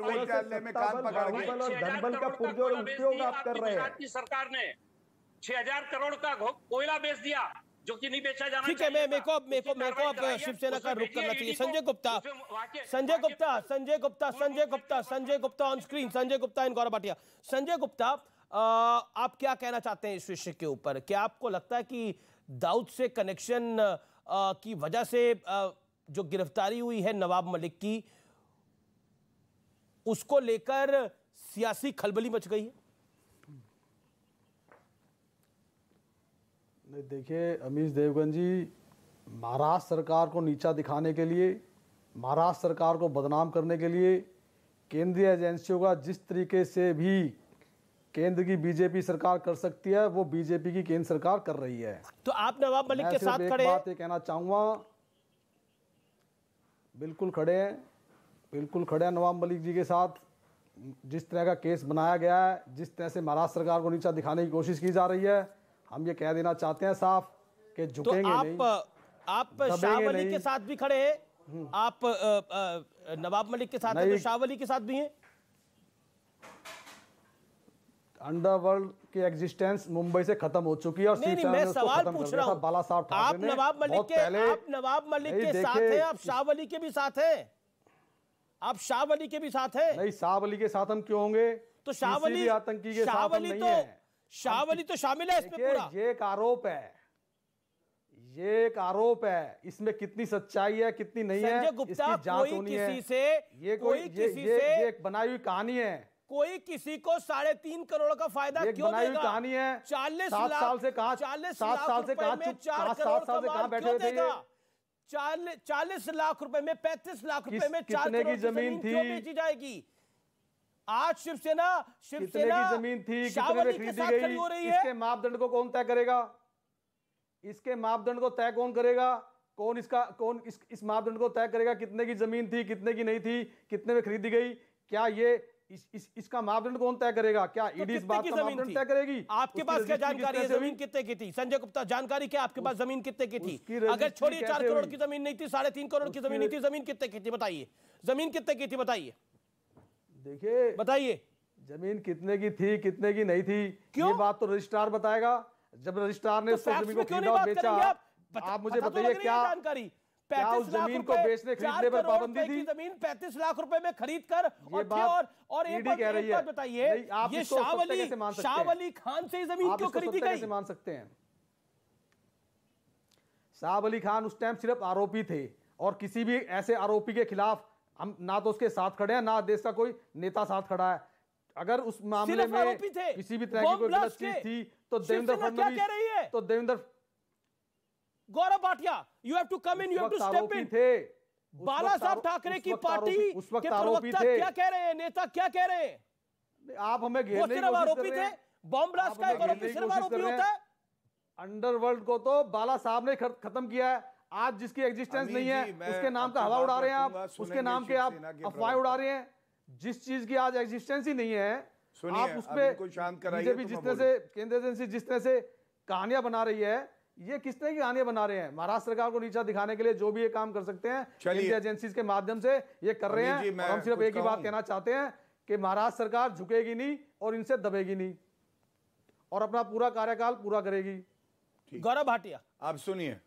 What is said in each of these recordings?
सर्वोच्च में कान पकड़ के बाहुबल और धनबल का पुरजोर उपयोग आप कर रहे हैं। गुजरात की सरकार ने 6,000 करोड़ का कोयला बेच दिया जो कि नहीं बेचा जाना ठीक है। मेरे को अब शिवसेना का रुख करना चाहिए। Sanjay Gupta on screen. Sanjay Gupta and Gaurav Bhatia. Sanjay Gupta, आप क्या कहना चाहते हैं इस विषय के ऊपर? क्या आपको लगता है कि दाऊद से कनेक्शन की वजह से जो गिरफ्तारी हुई है नवाब मलिक की, उसको लेकर सियासी खलबली मच गई है? नहीं, देखिए अमीश देवगन जी, महाराष्ट्र सरकार को नीचा दिखाने के लिए, महाराष्ट्र सरकार को बदनाम करने के लिए केंद्रीय एजेंसियों का जिस तरीके से भी केंद्र की बीजेपी सरकार कर सकती है, वो बीजेपी की केंद्र सरकार कर रही है। तो आप नवाब मलिक के साथ खड़े हैं? बात ये कहना चाहूँगा, बिल्कुल खड़े हैं, बिल्कुल खड़े हैं नवाब मलिक जी के साथ। जिस तरह का केस बनाया गया है, जिस तरह से महाराष्ट्र सरकार को नीचा दिखाने की कोशिश की जा रही है, हम ये कह देना चाहते हैं साफ कि झुकेंगे नहीं। आप शाह वली के साथ भी खड़े हैं? आप नवाब मलिक के साथ हैं तो शाह वली के साथ भी हैं? अंडरवर्ल्ड की एग्जिस्टेंस मुंबई से खत्म हो चुकी है और नहीं, मैं सवाल पूछ रहा हूं। बाला साहब ठाकरे आप नवाब मलिक के साथ हैं, आप शाह वली के भी साथ हैं? आप शाह वली के भी साथ हैं? नहीं, शाह वली के साथ हम क्यों होंगे? तो शाह वली आतंकी के साथ हम नहीं है। शाह वली तो शामिल है इसमें पूरा। ये एक आरोप है, ये एक आरोप है, इसमें कितनी सच्चाई है कितनी नहीं है इसकी जांच होनी है। ये एक बनाई हुई कहानी है। कोई किसी को 3.5 करोड़ का फायदा क्यों देगा? कहानी है। 40 साल से कहा 7 साल से कहा कहां बैठे थे? 40 लाख रुपए में 35 लाख रुपए में 4 करोड़ की जमीन क्यों बेची जाएगी? आज शिवसेना कितने की जमीन थी, कितने में खरीदी गई, इसके मापदंड को कौन तय करेगा? इसके मापदंड को तय कौन करेगा? कौन इस मापदंड को तय करेगा? कितने की जमीन थी, कितने की नहीं थी, कितने में खरीदी गई? क्या ये इसका मापदंड कौन तय करेगा? क्या ईडी इस बात का मापदंड तय करेगी? आपके पास क्या जानकारी है जमीन कितने की थी? संजय गुप्ता, जानकारी क्या आपके पास जमीन कितने की थी? अगर छोड़िए 4 करोड़ की जमीन नहीं थी, 3.5 करोड़ की जमीन नहीं थी, जमीन कितने की थी बताइए? जमीन कितने की थी बताइए? देखिए, बताइए जमीन कितने की थी, कितने की नहीं थी, ये बात तो रजिस्ट्रार बताएगा। जब रजिस्ट्रार ने उस जमीन को खरीदा और बेचा, आप मुझे बताइए क्या जानकारी? 35 जमीन को बेचने खरीदने पर पाबंदी थी? जमीन 35 लाख रुपए में खरीद कर और एक बात बताइए, ये शाह वली खान से जमीन क्यों खरीदी गई? कैसे मान सकते हैं? शाह वली खान उस टाइम सिर्फ आरोपी थे और किसी भी ऐसे आरोपी के खिलाफ हम ना तो उसके साथ खड़े हैं, ना देश का कोई नेता साथ खड़ा है। अगर उस मामले में किसी भी तरह की कोई गलत चीज थी तो देवेंद्र फडणवीस, तो Devendra Gaurav Bhatia, you have to come in, you have to step in. Bala Saheb Thackeray की पार्टी के प्रवक्ता क्या कह रहे हैं, नेता क्या कह रहे हैं? आप हमें घेरने की सिर्फ आरोपी थे? बॉम्ब ब्लास्ट का एक आरोपी सिर्फ आरोपी होता है? अंडरवर्ल्ड को तो बाला साहब ने खत्म किया है। आज जिसकी एग्जिस्टेंस नहीं है उसके नाम का हवा उड़ा रहे हैं आप, उसके नाम के आप अफवाह उड़ा रहे हैं। जिस चीज की आज एग्जिस्टेंस ही नहीं है, आप उस पे बीजेपी जिस तरह से, केंद्र एजेंसी जिस तरह से कहानियां बना रही है, ये किस तरह की कहानियां बना रहे हैं? महाराष्ट्र सरकार को नीचा दिखाने के लिए जो भी ये काम कर सकते हैं केंद्रीय एजेंसीज के माध्यम से ये कर रहे हैं। और हम सिर्फ एक ही बात कहना चाहते हैं कि महाराष्ट्र सरकार झुकेगी नहीं और इनसे दबेगी नहीं और अपना पूरा कार्यकाल पूरा करेगी। गौरव भाटिया, आप सुनिए।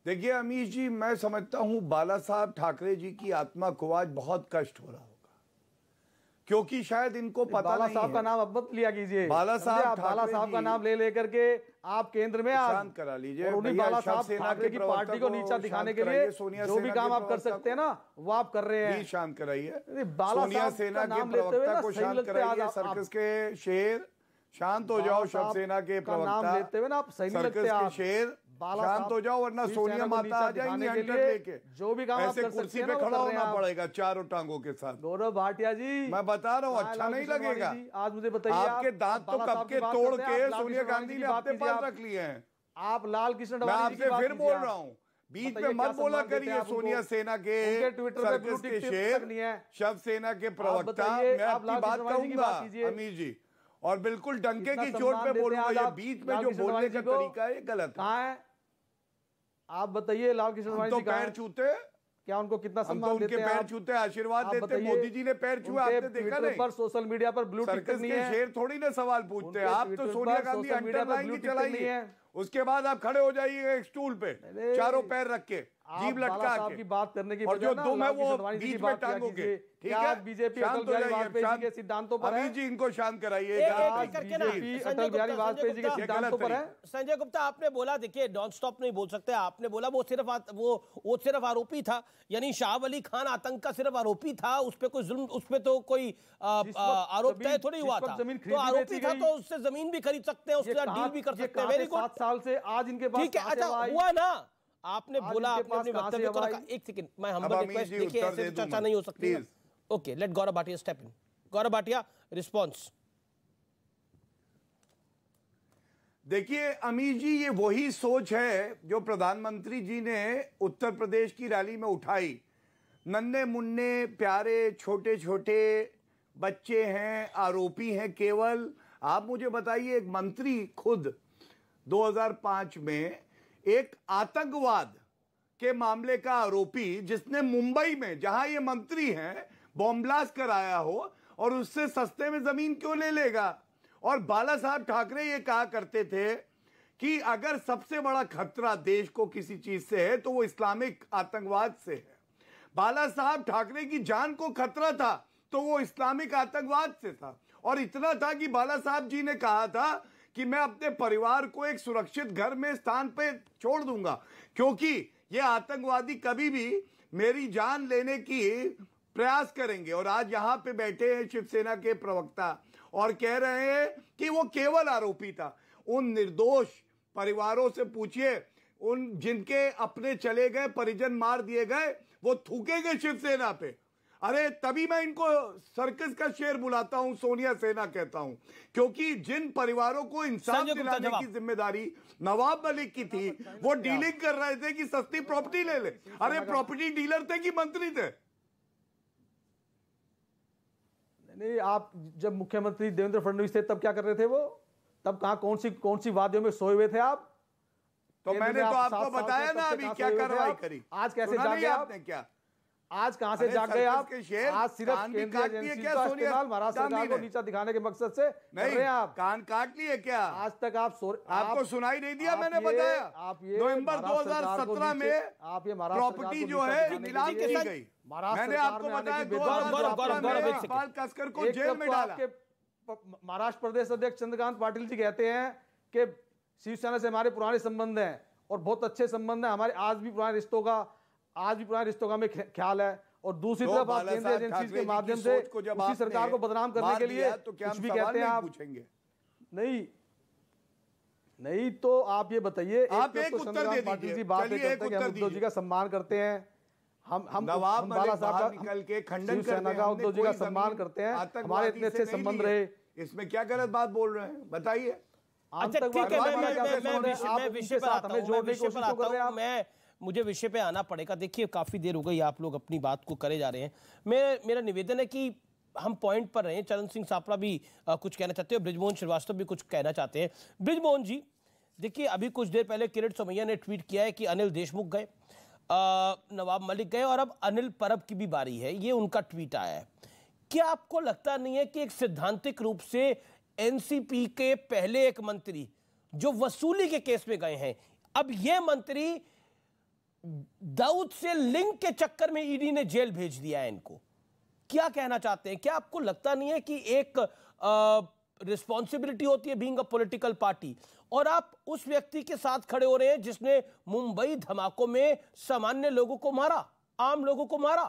देखिए अमीश जी, मैं समझता हूं बाला साहब ठाकरे जी की आत्मा को आज बहुत कष्ट हो रहा होगा, क्योंकि शायद इनको पता बाला नहीं साहब है। का नाम अब मत लिया कीजिए। बाला साहब का नाम ले लेकर के आप केंद्र में शांत करा लीजिए। उन्हीं बाला साहब ठाकरे की पार्टी को नीचा दिखाने के लिए जो भी काम आप कर सकते हैं ना, वो आप कर रहे हैं। शांत कराइए। सोनिया सेना के प्रवक्ता को शांत कराइए। सर्कस के शेर शांत हो जाओ। शिवसेना के प्रवक्ता लेते हुए ना आप सही नहीं लगते। सर्कस के शेर शांत हो जाओ, वरना सोनिया माता आ जाएंगी अंडर लेके। जो भी काम ऐसे कुर्सी पे खड़ा होना पड़ेगा चारों टांगों के साथ। गौरव भाटिया जी, मैं बता रहा हूँ, अच्छा नहीं लगेगा। आज मुझे बताइए, आपके दांत तो कब के तोड़ के सोनिया गांधी ने अपने पास रख लिए हैं। आप लाल कृष्ण मैं आपसे फिर बोल रहा हूँ, बीच में मत बोला करिए। सोनिया सेना के, सर्कस के शेर, शिवसेना के प्रवक्ता, मैं आपकी बात कहूंगा अमीर जी, और बिल्कुल डंके की चोट पे बोलूंगा। ये बीच में जो बोलने का तरीका है गलत है। आप बताइए, लाल कृष्ण तो पैर छूते क्या उनको कितना सम्मान देते हैं? पैर छूते, आशीर्वाद देते हैं। मोदी जी ने पैर छुआ, आपने देखा नहीं? पर सोशल मीडिया पर ब्लू टिक नहीं है, शेर थोड़ी ना सवाल पूछते हैं। आप तो सोनिया गांधी अंडरलाइन चलाइए, उसके बाद आप खड़े हो जाइए एक स्टूल पे, चारों पैर रख के, जीभ लटका के, की बात करने की और जो तुम है वो बीच में टांगोगे। ठीक है, बीजेपी अटल बिहारी वाजपेयी जी के सिद्धांतों पर है। जी इनको शांत कराइए। बीजेपी अटल बिहारी वाजपेयी जी के सिद्धांतों पर है। संजय गुप्ता, आपने बोला, देखिए नॉन स्टॉप नहीं बोल सकते, आपने बोला वो सिर्फ आरोपी था, यानी शाह वली खान आतंक का सिर्फ आरोपी था, उस पे कोई जुल्म, उस पे तो कोई आरोप तय थोड़ी हुआ था। तो आरोपी था तो उससे जमीन भी खरीद सकते हैं, उससे डील भी कर सकते हैं। वेरी गुड, 7 साल से आज इनके पास, ठीक है, अच्छा हुआ ना, आपने बोला, आपने अपने वक्तव्य को रखा। एक सेकंड, मैं हम्बल रिक्वेस्ट, देखिए ऐसे चर्चा नहीं हो सकती। Okay, let Gaurav Bhatia step in. Gaurav Bhatia, response. देखिए अमीर जी, ये वही सोच है जो प्रधानमंत्री जी ने उत्तर प्रदेश की रैली में उठाई। नन्हे मुन्ने प्यारे छोटे छोटे बच्चे हैं, आरोपी हैं केवल। आप मुझे बताइए, एक मंत्री खुद 2005 में एक आतंकवाद के मामले का आरोपी, जिसने मुंबई में, जहां ये मंत्री हैं, बॉम्ब ब्लास्ट कराया हो, और उससे सस्ते में जमीन क्यों ले लेगा? और बाला साहब ठाकरे ये कहा करते थे कि अगर सबसे बड़ा खतरा देश को किसी चीज से है तो वो इस्लामिक आतंकवाद से है। बाला साहब ठाकरे की जान को खतरा था तो वो इस्लामिक आतंकवाद से था। और इतना था कि बाला साहब जी ने कहा था कि मैं अपने परिवार को एक सुरक्षित घर में स्थान पे छोड़ दूंगा, क्योंकि ये आतंकवादी कभी भी मेरी जान लेने की प्रयास करेंगे। और आज यहां पे बैठे हैं शिवसेना के प्रवक्ता और कह रहे हैं कि वो केवल आरोपी था। उन निर्दोष परिवारों से पूछिए, उन जिनके अपने चले गए, परिजन मार दिए गए, वो थूकेंगे शिवसेना पे। अरे तभी मैं इनको सर्कस का शेर बुलाता हूं, सोनिया सेना कहता हूं, क्योंकि जिन परिवारों को इंसाफ दिलाने की जिम्मेदारी नवाब मलिक की थी, वो डीलिंग कर रहे थे कि सस्ती प्रॉपर्टी ले ले। अरे प्रॉपर्टी डीलर थे कि मंत्री थे? नहीं, आप जब मुख्यमंत्री देवेंद्र फडणवीस थे तब क्या कर रहे थे वो? तब कहां, कौन सी वादियों में सोए हुए थे आप? तो मैंने तो आपको बताया ना अभी क्या कार्रवाई करी। आज कैसे जाग गए आपने? क्या आज कहां से जाग गए आप? आज सिर्फ केंद्रीय एजेंसी का इस्तेमाल महाराष्ट्र सरकार को नीचा दिखाने के मकसद से कर रहे हैं आप। कान काट लिए क्या? आज तक आपको सुनाई नहीं दिया? मैंने बताया नवंबर 2017 में आप ये प्रॉपर्टी जो है नीलाम की गई। मैंने आपको बताया 2017 कसकर को जेल में डाला। महाराष्ट्र प्रदेश अध्यक्ष चंद्रकांत पाटिल जी कहते हैं कि शिवसेना से हमारे पुराने संबंध हैं और बहुत अच्छे संबंध हैं हमारे, आज भी पुराने रिश्तों का हमें ख्याल है। और दूसरी तरफ आप केंद्रीय एजेंसी के माध्यम से उसी सरकार को बदनाम करने के लिए कुछ भी कहते हैं आप। नहीं तो आप ये बताइए, आप एक उत्तर दे दीजिए। बात करते हैं कि हम उद्धव जी का सम्मान करते हैं, हम बाला साहब का निकल के खंडन सेना का, उद्धव जी का सम्मान करते हैं, हमारे इतने अच्छे संबंध रहे, इसमें क्या गलत बात बोल रहे हैं? बताइए। अच्छा ठीक है, मैं विषय पर आता हूं, मुझे विषय पे आना पड़ेगा। देखिए काफी देर हो गई, आप लोग अपनी बात को करे जा रहे हैं। मेरा निवेदन है कि हम पॉइंट पर रहे। चरण सिंह सापड़ा भी कुछ कहना चाहते हैं, ब्रिजमोहन श्रीवास्तव भी कुछ कहना चाहते हैं। ब्रिजमोहन जी, देखिए अभी कुछ देर पहले किरीट सोमैया ने ट्वीट किया है कि अनिल देशमुख गए, नवाब मलिक गए और अब अनिल परब की भी बारी है। ये उनका ट्वीट आया है। क्या आपको लगता नहीं है कि एक सैद्धांतिक रूप से एनसीपी के पहले एक मंत्री जो वसूली के केस में गए हैं, अब ये मंत्री दाऊद से लिंक के चक्कर में ईडी ने जेल भेज दिया है इनको? क्या कहना चाहते हैं? क्या आपको लगता नहीं है कि एक रिस्पॉन्सिबिलिटी होती है बीइंग अ पॉलिटिकल पार्टी, और आप उस व्यक्ति के साथ खड़े हो रहे हैं जिसने मुंबई धमाकों में सामान्य लोगों को मारा, आम लोगों को मारा?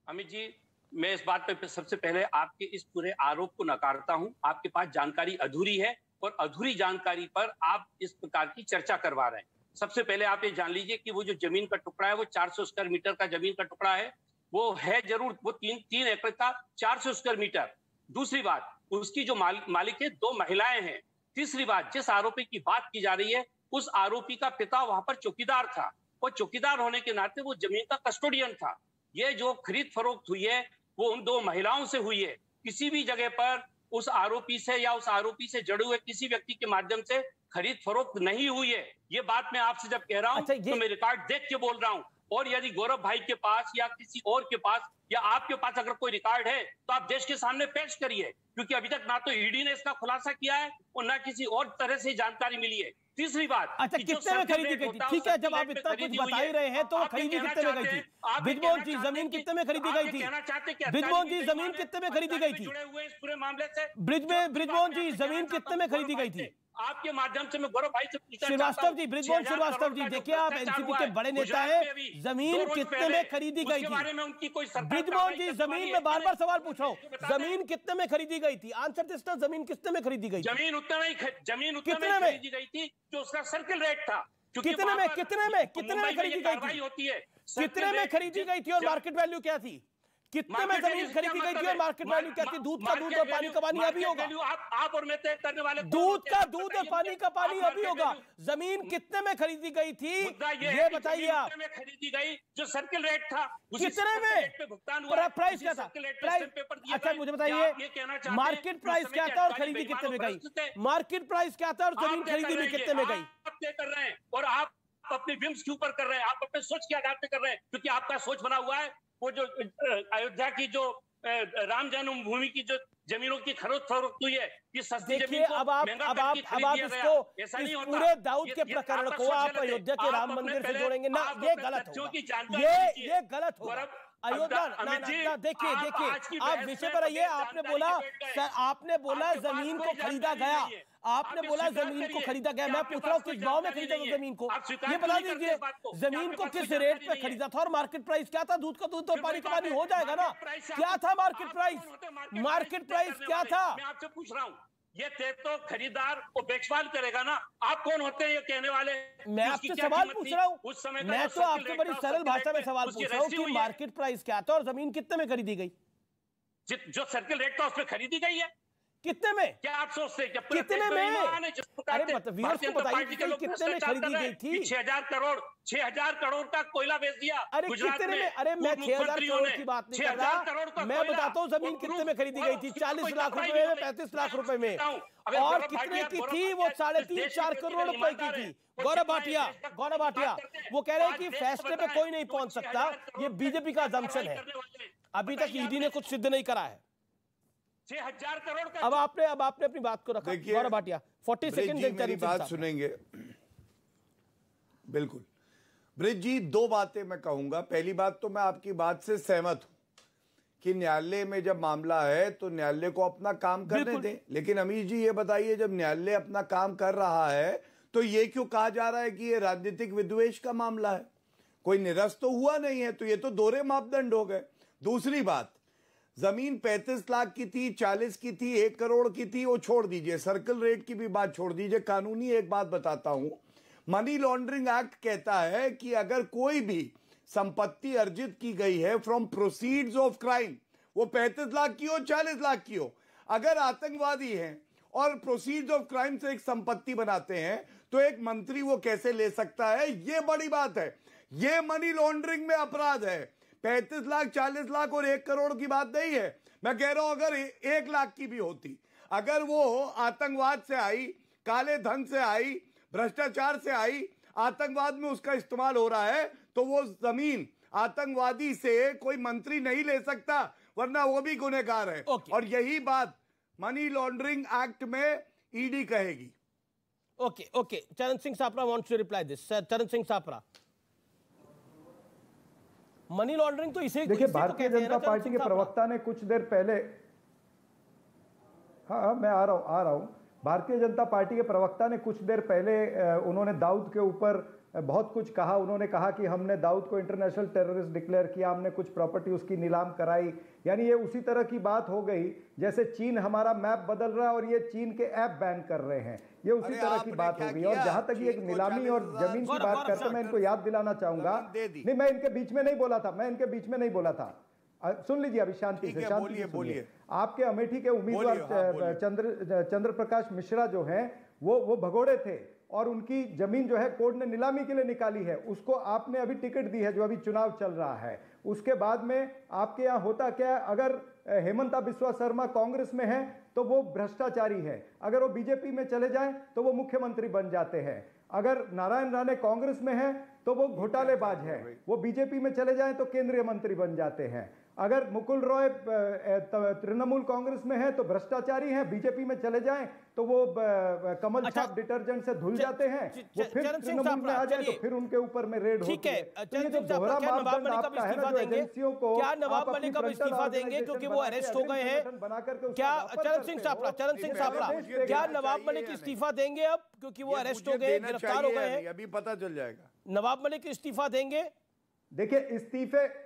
अमित जी, मैं इस बात पर सबसे पहले आपके इस पूरे आरोप को नकारता हूं। आपके पास जानकारी अधूरी है और अधूरी जानकारी पर आप इस प्रकार की चर्चा करवा रहे हैं। सबसे पहले आप ये जान लीजिए कि वो जो जमीन का टुकड़ा है वो 400 स्क्वायर मीटर का जमीन का टुकड़ा है। वो है जरूर, वो 3 एकड़ का 400 स्क्वायर मीटर। दूसरी बात, उसकी जो मालिक है 2 महिलाएं हैं। तीसरी बात, जिस आरोपी की बात की जा रही है उस आरोपी का पिता वहां पर चौकीदार था और चौकीदार होने के नाते वो जमीन का कस्टोडियन था। ये जो खरीद फरोख्त हुई है वो उन 2 महिलाओं से हुई है। किसी भी जगह पर उस आरोपी से या उस आरोपी से जुड़े हुए किसी व्यक्ति के माध्यम से खरीद फरोख्त नहीं हुई है। ये बात मैं आपसे जब कह रहा हूं तो मैं रिकॉर्ड देख के बोल रहा हूं। और यदि गौरव भाई के पास या किसी और के पास या आपके पास अगर कोई रिकॉर्ड है तो आप देश के सामने पेश करिए, क्योंकि अभी तक ना तो ईडी ने इसका खुलासा किया है और ना किसी और तरह से जानकारी मिली है। तीसरी बात, अच्छा, कितने में खरीदी गई थी? ठीक है, जब आप इतना कुछ बता ही रहे हैं तो खरीदी कितने में गई थी? बृजमोहन जी, जमीन कितने में खरीदी गई थी? बृजमोहन जी, जमीन कितने में खरीदी गई थी? जुड़े हुए इस पूरे मामले से बृजमोहन जी, जमीन कितने में खरीदी गई थी? आपके माध्यम से मैं गौरव भाई से पूछना श्रीवास्तव जी, बृजमोहन श्रीवास्तव जी, देखिए आप एनसीपी के बड़े नेता हैं, जमीन कितने में खरीदी गई थी? बृजमोहन जी, जमीन में बार बार सवाल पूछ रहा हूँ, जमीन कितने में खरीदी गई थी? आंसर दिस, जमीन कितने में खरीदी गई? जमीन उतने में खरीदी गई थी जो उसका सर्किल रेट था। कितने में खरीदी गई थी? होती है कितने में खरीदी गई थी और मार्केट वैल्यू क्या थी? कितने में जमीन खरीदी गई थी और मार्केट वैल्यू क्या थी? दूध का दूध और पानी का पानी अभी होगा। आप और मैं तय करने वाले। दूध का दूध और पानी का पानी अभी होगा। जमीन कितने में खरीदी गई थी ये बताइए आप। कितने में खरीदी गई? जो सर्किल रेट था कितने में भुगतान हुआ? प्राइस क्या था? अच्छा मुझे बताइए, मार्केट प्राइस क्या था और खरीदी कितने में गई? मार्केट प्राइस क्या था और जमीन खरीदी में कितने में गई? आप तय कर रहे हैं और आप अपनी विम्स के ऊपर कर रहे हैं, आप अपने सोच के आधार पे कर रहे हैं, क्योंकि आपका सोच बना हुआ है वो जो अयोध्या की जो राम जन्मभूमि की जो जमीनों की खरीद फरोख्त हुई है, ये सस्ती जमीन को महंगा करके खरीद लिया गया। ऐसा नहीं होता। पूरे दाऊद के प्रकरण को आप अयोध्या के राम मंदिर से जोड़ेंगे ना, ये गलत होगा। ये गलत होगा। अयोध्या, देखिए आप विषय पर आइए। आपने बोला जमीन को खरीदा गया, आपने बोला जमीन को खरीदा गया। मैं पूछ रहा हूँ किस भाव में खरीदा था जमीन को, ये बता दीजिए। जमीन को किस रेट पे खरीदा था और मार्केट प्राइस क्या था? दूध का दूध और पानी का पानी हो जाएगा ना। क्या था मार्केट प्राइस? मार्केट प्राइस क्या था? मैं आपसे पूछ रहा हूँ, ये तो खरीदार को बेचवाल करेगा ना। आप कौन होते हैं ये कहने वाले? मैं आपसे सवाल पूछ रहा हूँ, मैं तो आपसे बड़ी सरल भाषा में सवाल पूछ रहा हूँ कि मार्केट प्राइस क्या था और जमीन कितने में खरीदी गई? जो सर्किल रेट था उसमें खरीदी गई है। कितने में? क्या आप सोचते हैं? कितने में? अरे व्यूअर्स को बताइए कितने में खरीदी गई थी? 6,000 करोड़ का कोयला बेच दिया। अरे कितने में? अरे मैं 6,000 करोड़ की बात नहीं कर रहा, मैं बताता हूँ जमीन कितने में खरीदी गई थी। 40 लाख रुपए में, 35 लाख रुपए में। और कितने की थी? वो 3.5-4 करोड़ रुपए की थी। गौरव भाटिया वो कह रहे हैं कि फैसले पे कोई नहीं पहुंच सकता, ये बीजेपी का अजम्पशन है। अभी तक ईडी ने कुछ सिद्ध नहीं करा है। 6,000 करोड़ का। अब आपने अपनी बात को रखा। गौरव भाटिया 40 सेकंड मेरी बात सुनेंगे। बिल्कुल ब्रिज जी, दो बातें मैं कहूंगा। पहली बात तो मैं आपकी बात से सहमत हूं कि न्यायालय में जब मामला है तो न्यायालय को अपना काम करने दें। लेकिन अमीर जी ये बताइए, जब न्यायालय अपना काम कर रहा है तो ये क्यों कहा जा रहा है कि ये राजनीतिक विद्वेष का मामला है? कोई निरस्त तो हुआ नहीं है, तो ये तो दोहरे मापदंड हो गए। दूसरी बात, जमीन 35 लाख की थी, 40 की थी, 1 करोड़ की थी, वो छोड़ दीजिए। सर्कल रेट की भी बात छोड़ दीजिए। कानूनी एक बात बताता हूं, मनी लॉन्ड्रिंग एक्ट कहता है कि अगर कोई भी संपत्ति अर्जित की गई है फ्रॉम प्रोसीड्स ऑफ क्राइम, वो 35 लाख की हो, 40 लाख की हो, अगर आतंकवादी हैं और प्रोसीड्स ऑफ क्राइम से एक संपत्ति बनाते हैं तो एक मंत्री वो कैसे ले सकता है? ये बड़ी बात है। ये मनी लॉन्ड्रिंग में अपराध है। 35 लाख, 40 लाख और 1 करोड़ की बात नहीं है। मैं कह रहा हूं अगर 1 लाख की भी होती, अगर वो आतंकवाद से आई, काले धन से आई, भ्रष्टाचार से आई, आतंकवाद में उसका इस्तेमाल हो रहा है, तो वो जमीन आतंकवादी से कोई मंत्री नहीं ले सकता, वरना वो भी गुनहगार है। और यही बात मनी लॉन्ड्रिंग एक्ट में ईडी कहेगी। Okay Charan Singh Sapra wants to reply this. Charan Singh Sapra, money laundering तो इसे देखिए, भारतीय जनता पार्टी के प्रवक्ता ने कुछ देर पहले, हाँ मैं आ रहा हूं। भारतीय जनता पार्टी के प्रवक्ता ने कुछ देर पहले उन्होंने दाऊद के ऊपर बहुत कुछ कहा। उन्होंने कहा कि हमने दाऊद को इंटरनेशनल टेररिस्ट डिक्लेयर किया, हमने कुछ प्रॉपर्टी उसकी नीलाम कराई। यानी ये उसी तरह की बात हो गई जैसे चीन हमारा मैप बदल रहा है और ये चीन के ऐप बैन कर रहे हैं। ये उसी तरह की बात हो गई। और जहां तक ये नीलामी और जमीन की बात करते, मैं इनको याद दिलाना चाहूंगा, नहीं मैं इनके बीच में नहीं बोला था, सुन लीजिए अभी शांति से बोलिए। आपके अमेठी के उम्मीदवार चंद्र प्रकाश मिश्रा जो हैं वो भगोड़े थे और उनकी जमीन जो है कोर्ट ने नीलामी के लिए निकाली है। उसको आपने अभी टिकट दी है, जो अभी चुनाव चल रहा है। उसके बाद में आपके यहाँ होता क्या है, अगर हेमंता बिस्वा शर्मा कांग्रेस में है तो वो भ्रष्टाचारी है, अगर वो बीजेपी में चले जाए तो वो मुख्यमंत्री बन जाते हैं। अगर नारायण राणे कांग्रेस में है तो वो घोटालेबाज है, वो बीजेपी में चले जाएं तो केंद्रीय मंत्री बन जाते हैं। अगर मुकुल रॉय तृणमूल कांग्रेस में है तो भ्रष्टाचारी हैं, बीजेपी में चले जाएं तो वो कमल छाप डिटर्जेंट से धुल जाते हैं, वो फिर तृणमूल में आ जाए तो फिर उनके ऊपर में रेड होती है। तो ये जो दोहरा मापदंड आपका है ना, जो एजेंसियों को क्या नवाब मलिक अब इस्तीफा देंगे क्योंकि वो अरेस्ट हो गए हैं? क्या चरण सिंह सापड़ा क्या नवाब मलिक इस्तीफा देंगे अब क्योंकि वो अरेस्ट हो गए, गिरफ्तार हो गए हैं? अभी पता चल जाएगा। नवाब मलिक इस्तीफा देंगे? देखिए,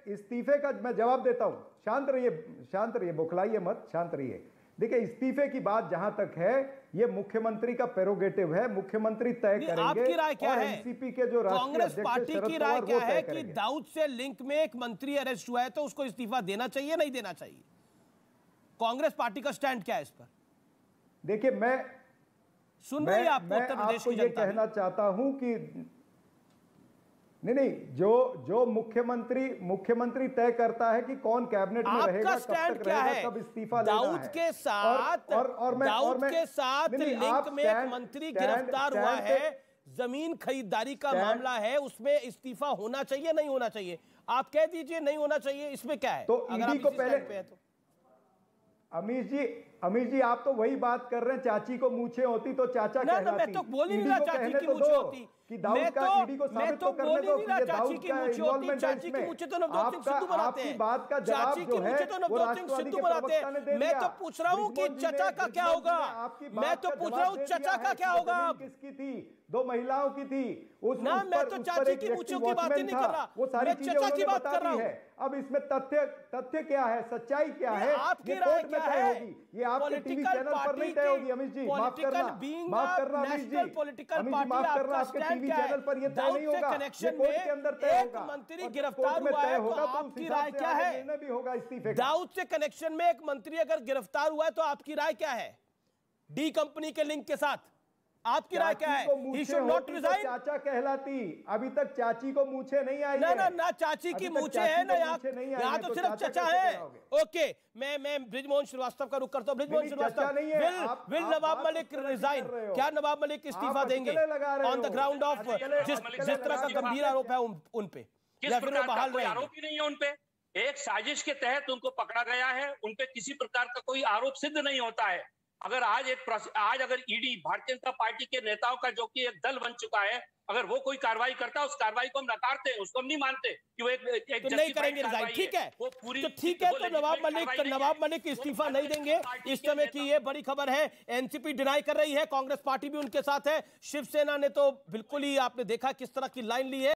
इस्तीफे का मैं जवाब देता हूं। शांत रहिए, बौखलाइए मत, शांत रहिए। देखिए, इस्तीफे की बात जहां तक है, ये मुख्यमंत्री का प्रेरोगेटिव है, मुख्यमंत्री तय करेंगे। आपकी राय क्या है? एनसीपी के जो कांग्रेस पार्टी की राय क्या है कि दाऊद से लिंक में एक मंत्री अरेस्ट हुआ है तो उसको इस्तीफा देना चाहिए, नहीं देना चाहिए? कांग्रेस पार्टी का स्टैंड क्या है इस पर? देखिए, मैं सुन रही आपको उत्तर प्रदेश की जनता कहना चाहता हूं कि नहीं, जो मुख्यमंत्री तय करता है कि कौन कैबिनेट में रहेगा, कब तक रहेगा, कब इस्तीफा लेना है। दाऊद के साथ लिंक में एक मंत्री गिरफ्तार हुआ है, जमीन खरीदारी का मामला है, उसमें इस्तीफा होना चाहिए, नहीं होना चाहिए? आप कह दीजिए नहीं होना चाहिए, इसमें क्या है? तो ईडी को पहले अमीर जी आप तो वही बात कर रहे हैं, चाची को मूछें होती तो चाचा कहलाती। मैं तो बोल ही नहीं रहा चाची की मूछें होती, कि दाऊद का ईडी को साबित तो करने दो कि चाची की मूछें होती। चाची की मूछें तो नवजोत सिंह सिद्धू बनाते हैं, बात का जवाब जो है वो राष्ट्रवादी के प्रवक्ता ने दे दिया। मैं तो पूछ रहा हूँ कि चचा का क्या होगा, मैं तो पूछ रहा हूँ चचा का क्या होगा? किसकी थी? 2 महिलाओं की थी। मैं तो चाची की मूछों की बात ही नहीं कर रहा, वो सारी मैं चचा की बात कर रहा हूँ। अब इसमें तथ्य क्या है, सच्चाई क्या है, आपकी राय क्या है? ये आपके टीवी चैनल पर नहीं तय होगी। अमित जी माफ करना अमित जी, पॉलिटिकल माफ करना, आपके टीवी चैनल पर ये तय नहीं होगा, ये कोर्ट के अंदर तय होगा। मंत्री गिरफ्तार हुआ है तो आपकी राय क्या है? भी होगा इस्तीफे। दाऊद से कनेक्शन में एक मंत्री अगर गिरफ्तार हुआ है तो आपकी राय क्या है? डी कंपनी के लिंक के साथ आपकी राय क्या है? He should not resign? चाचा कहलाती, अभी तक चाची को मूछे नहीं आई। ना चाची की मूछे है ना, यहाँ तो सिर्फ चचा है। ओके, मैं बृजमोहन श्रीवास्तव का रुख करता हूँ। Brijmohan Srivastava, will Nawab Malik resign? क्या नवाब मलिक इस्तीफा देंगे ऑन द ग्राउंड ऑफ जिस तरह का गंभीर आरोप है उन पे, या फिर वो बहाल रहेंगे? आरोप ही नहीं है उन पे, एक साजिश के तहत उनको पकड़ा गया है, उन पे किसी प्रकार का कोई आरोप सिद्ध नहीं होता है। अगर आज अगर ईडी भारतीय जनता पार्टी के नेताओं का जो कि एक दल बन चुका है, अगर वो कोई कार्रवाई करता है, उस कार्रवाई को हम नकारते हैं, उसको हम नहीं मानते कि वो एक तो नहीं करेंगे रिजाइन। ठीक है, वो पूरी तो ठीक है, तो नवाब मलिक इस्तीफा नहीं देंगे। इस समय की ये बड़ी खबर है। एनसीपी डिनाई कर रही है, कांग्रेस पार्टी भी उनके साथ है, शिवसेना ने तो बिल्कुल ही आपने देखा किस तरह की लाइन ली है।